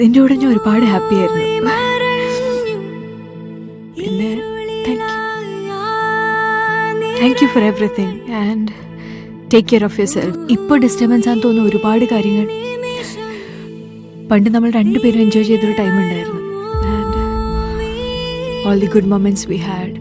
നിന്റെ കൂടെ ഞാൻ ഒരുപാട് ഹാപ്പി ആയിരുന്നു. പിന്നെ thank you for everything and take care of your self. ഇപ്പോൾ ഡിസ്റ്റർബൻസ് ആണെന്ന് തോന്നുന്ന ഒരുപാട് കാര്യങ്ങൾ പണ്ട് നമ്മൾ രണ്ടുപേരും എൻജോയ് ചെയ്തൊരു ടൈം ഉണ്ടായിരുന്നു. And all the good moments we had.